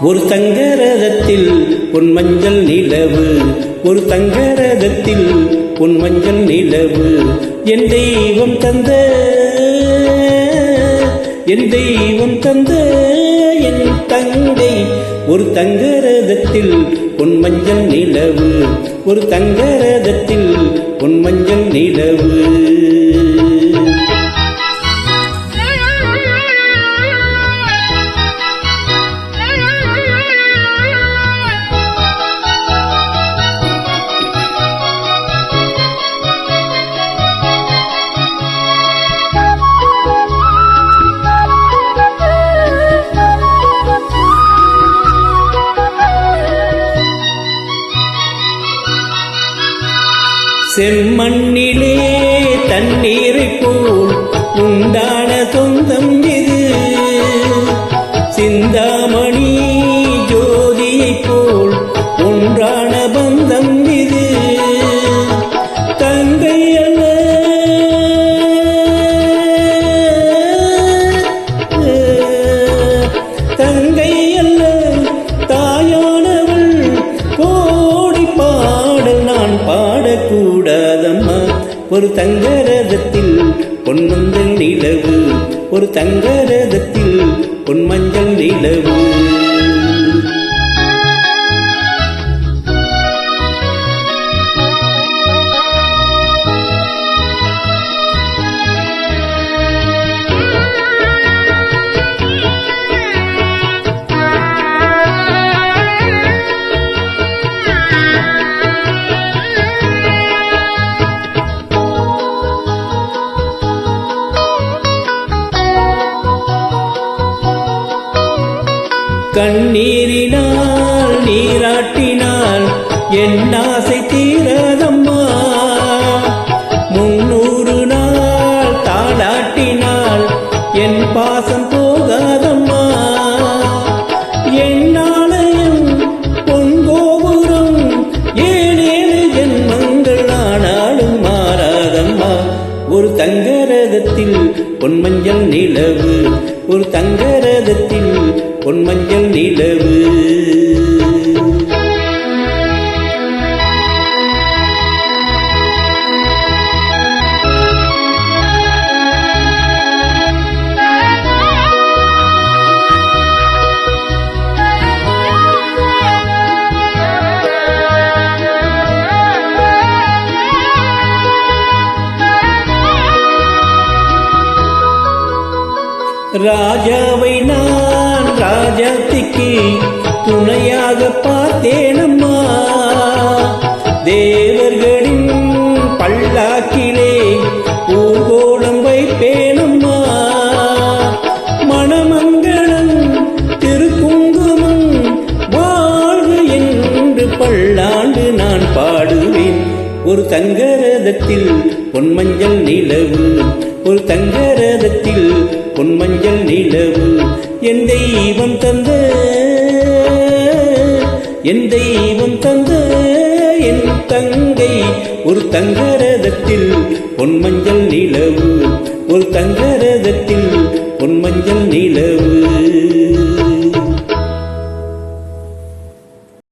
ஒரு தங்கரதத்தில் பொன் மஞ்சள் நிலவு, ஒரு தங்கரதத்தில் பொன் மஞ்சள் நிலவு, என் தெய்வம் தந்த என் தெய்வம் தந்த என் தங்கை. ஒரு தங்கரதத்தில் பொன் மஞ்சள் நிலவு, ஒரு தங்கரதத்தில் பொன் மஞ்சள் நிலவு. செம்மண்ணிலே தண்ணீரை போல் உண்டான சொந்தம் இது, சிந்தாமணி ஜோதியை போல் ஒன்றான பந்தம் இது. தங்கை அல்ல தங்கை அல்ல தாயானவள், கோடி பாடல் நான் பாடக்கூடாதம்மா. ஒரு தங்கரதத்தில் பொன் மஞ்சள் நிலவு, ஒரு தங்கரதத்தில் பொன் மஞ்சள் நிலவு. கண்ணீரினால் நீராட்டினால் என் ஆசை தீரதம்மா, 300 நாள் தாளாட்டினால் என் பாசம் போகாதம்மா. என் ஆலயம் பொன் கோபுரம் 7 ஜென்மங்கள் ஆனாலும் மாறாதம்மா. ஒரு தங்கரதத்தில் பொன் மஞ்சள் நிலவு, ஒரு தங்கரதத்தில் பொன் மஞ்சள் நிலவு. ராஜாவை நான் ராஜாத்திக்கு துணையாக பார்த்தேனம்மா, தேவர்களின் பல்லாக்கிலே ஊர்கோலம் வைப்பேனம்மா. மணமங்களம் திருக்குங்குமம் வாழ்வு என்று பல்லாண்டு நான் பாடுவேன். ஒரு தங்கரதத்தில் பொன் மஞ்சள் நிலவு, ஒரு தங்கரதத்தில் பொன் மஞ்சள் நிலவு, என் தெய்வம் தந்த என் தெய்வம் தந்த என் தங்கை. ஒரு தங்கரதத்தில் பொன் மஞ்சள் நிலவு, ஒரு தங்கரதத்தில் பொன் மஞ்சள் நிலவு.